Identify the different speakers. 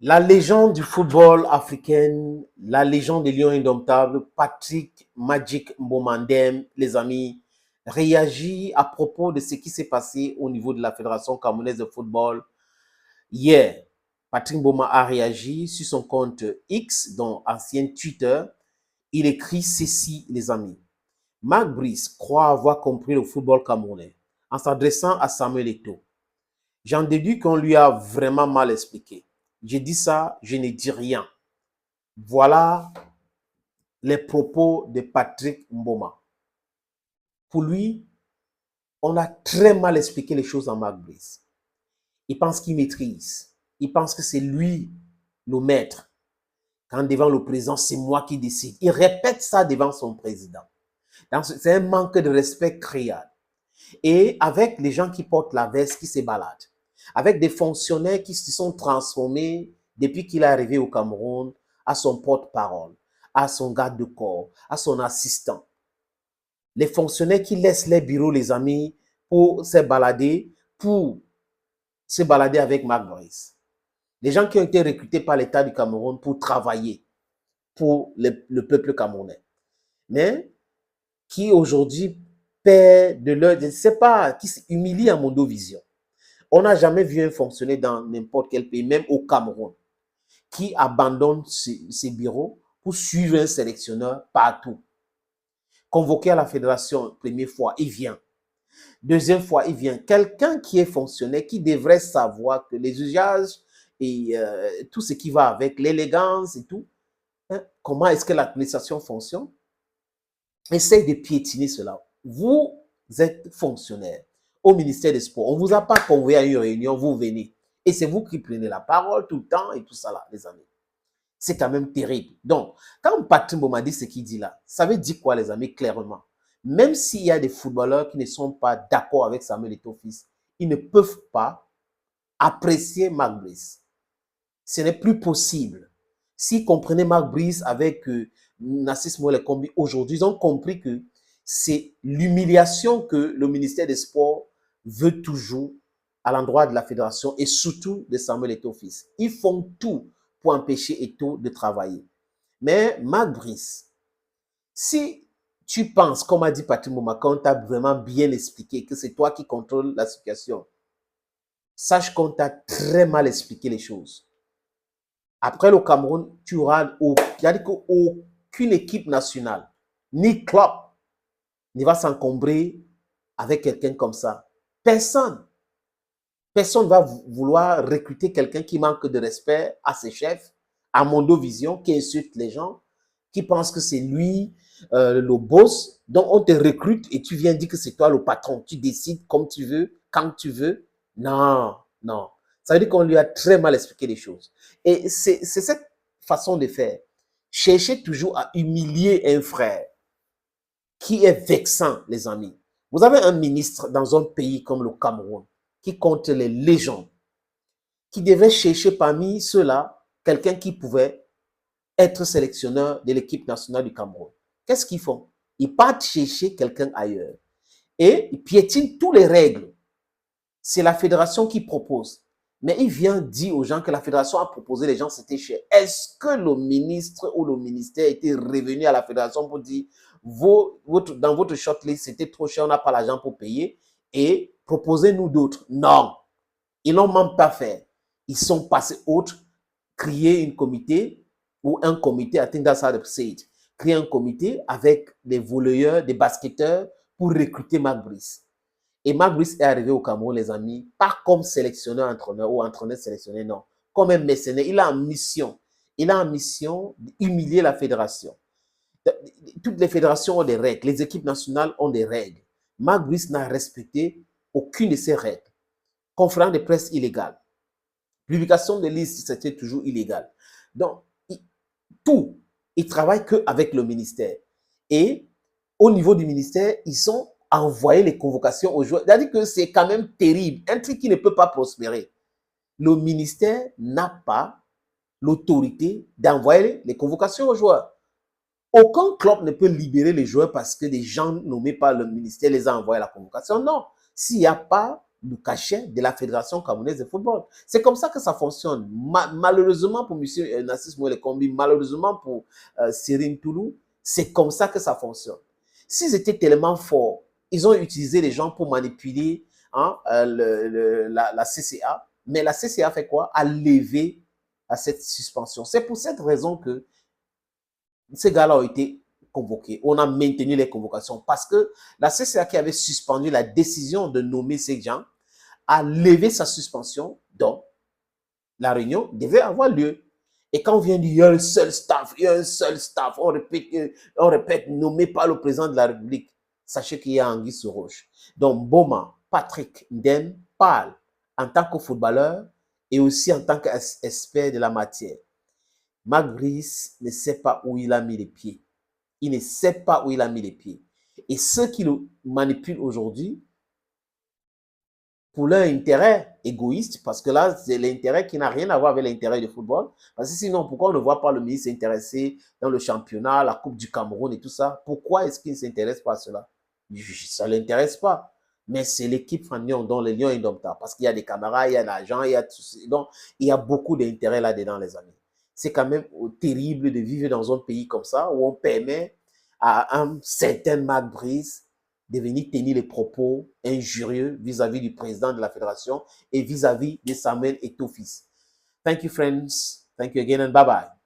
Speaker 1: La légende du football africain, la légende des Lions indomptables, Patrick Magic Mbomandem, les amis, réagit à propos de ce qui s'est passé au niveau de la Fédération camerounaise de football hier. Patrick Mboma a réagi sur son compte X, dont ancien Twitter. Il écrit ceci, les amis. Marc Brice croit avoir compris le football camerounais en s'adressant à Samuel Eto'o. J'en déduis qu'on lui a vraiment mal expliqué. J'ai dit ça, je ne dis rien. Voilà les propos de Patrick Mboma. Pour lui, on a très mal expliqué les choses à Marc Brice. Il pense qu'il maîtrise. Il pense que c'est lui le maître. Quand devant le président, c'est moi qui décide. Il répète ça devant son président. C'est un manque de respect créal. Et avec les gens qui portent la veste, qui se baladent, avec des fonctionnaires qui se sont transformés depuis qu'il est arrivé au Cameroun à son porte-parole, à son garde de corps, à son assistant. Les fonctionnaires qui laissent les bureaux, les amis, pour se balader avec Marc Brice. Les gens qui ont été recrutés par l'État du Cameroun pour travailler pour le peuple camerounais. Mais qui aujourd'hui perd de leur, je ne sais pas, qui s'humilie à Mondovision. On n'a jamais vu un fonctionnaire dans n'importe quel pays, même au Cameroun, qui abandonne ses bureaux pour suivre un sélectionneur partout. Convoqué à la fédération, première fois, il vient. Deuxième fois, il vient. Quelqu'un qui est fonctionnaire, qui devrait savoir que les usages et tout ce qui va avec, l'élégance et tout, hein, comment est-ce que l'administration fonctionne, essaye de piétiner cela. Vous êtes fonctionnaire au ministère des Sports. On ne vous a pas convoqué à une réunion, vous venez. Et c'est vous qui prenez la parole tout le temps et tout ça là, les amis. C'est quand même terrible. Donc, quand Patrick Mboma dit ce qu'il dit là, ça veut dire quoi, les amis, clairement? Même s'il y a des footballeurs qui ne sont pas d'accord avec Samuel Eto'o fils, ils ne peuvent pas apprécier Marc Brice. Ce n'est plus possible. S'ils comprenaient Marc Brice avec Narcisse Moelle-Kombi aujourd'hui, ils ont compris que c'est l'humiliation que le ministère des Sports veut toujours à l'endroit de la fédération et surtout de Samuel Eto'o fils. Ils font tout pour empêcher Eto'o de travailler. Mais Marc Brice, si tu penses, comme a dit Patrick Mboma, qu'on t'a vraiment bien expliqué que c'est toi qui contrôles la situation, sache qu'on t'a très mal expliqué les choses. Après le Cameroun, tu auras aucune équipe nationale, ni club, ne va s'encombrer avec quelqu'un comme ça. Personne. Personne ne va vouloir recruter quelqu'un qui manque de respect à ses chefs, à Mondovision, qui insulte les gens, qui pense que c'est lui le boss. Donc, on te recrute et tu viens dire que c'est toi le patron. Tu décides comme tu veux, quand tu veux. Non, non. Ça veut dire qu'on lui a très mal expliqué les choses. Et c'est cette façon de faire. Chercher toujours à humilier un frère qui est vexant, les amis. Vous avez un ministre dans un pays comme le Cameroun qui compte les légendes, qui devait chercher parmi ceux-là quelqu'un qui pouvait être sélectionneur de l'équipe nationale du Cameroun. Qu'est-ce qu'ils font? Ils partent chercher quelqu'un ailleurs et ils piétinent toutes les règles. C'est la fédération qui propose. Mais il vient dire aux gens que la fédération a proposé, les gens c'était cher. Est-ce que le ministre ou le ministère était revenu à la fédération pour dire dans votre shortlist c'était trop cher, on n'a pas l'argent pour payer et proposez-nous d'autres? Non, ils n'ont même pas fait. Ils sont passés autres, créer un comité ou un comité, I think that's how they say it, créer un comité avec des volleyeurs, des basketteurs pour recruter Marc Brice. Et Marc Brice est arrivé au Cameroun, les amis, pas comme sélectionneur-entraîneur ou entraîneur-sélectionneur, non. Comme un mécénaire. Il a en mission. Il a en mission d'humilier la fédération. Toutes les fédérations ont des règles. Les équipes nationales ont des règles. Marc Brice n'a respecté aucune de ces règles. Conférence de presse illégale. Publication de listes, c'était toujours illégal. Donc, tout, ils travaillent qu'avec le ministère. Et au niveau du ministère, ils ont envoyé les convocations aux joueurs. C'est-à-dire que c'est quand même terrible. Un truc qui ne peut pas prospérer. Le ministère n'a pas l'autorité d'envoyer les convocations aux joueurs. Aucun club ne peut libérer les joueurs parce que des gens nommés par le ministère les ont envoyés à la convocation. Non. S'il n'y a pas le cachet de la Fédération camerounaise de football. C'est comme ça que ça fonctionne. Malheureusement pour M. Nassis Mouele Kombi, malheureusement pour Serine Toulou, c'est comme ça que ça fonctionne. S'ils étaient tellement forts, ils ont utilisé les gens pour manipuler hein, la CCA, mais la CCA fait quoi? A levé à cette suspension. C'est pour cette raison que ces gars-là ont été convoqués. On a maintenu les convocations parce que la CCA qui avait suspendu la décision de nommer ces gens a levé sa suspension, donc la réunion devait avoir lieu. Et quand on vient dire, il y a un seul staff, il y a un seul staff, on répète nommé par le président de la République, sachez qu'il y a Anguille sous roche. Donc, Boma, Patrick Ndem parle en tant que footballeur et aussi en tant qu'expert de la matière. Marc Brice ne sait pas où il a mis les pieds. Il ne sait pas où il a mis les pieds. Et ceux qui le manipulent aujourd'hui, pour leur intérêt égoïste, parce que là, c'est l'intérêt qui n'a rien à voir avec l'intérêt du football. Parce que sinon, pourquoi on ne voit pas le ministre s'intéresser dans le championnat, la Coupe du Cameroun et tout ça? Pourquoi est-ce qu'il ne s'intéresse pas à cela? Ça ne l'intéresse pas. Mais c'est l'équipe Fagnon, dont les Lions Indomptables. Parce qu'il y a des camarades, il y a l'argent, il y a tout ça. Donc, il y a beaucoup d'intérêt là-dedans, les amis. C'est quand même terrible de vivre dans un pays comme ça, où on permet à un certain Marc Brice de venir tenir les propos injurieux vis-à-vis du président de la fédération et vis-à-vis de Samuel Eto'o fils. Thank you, friends. Thank you again and bye-bye.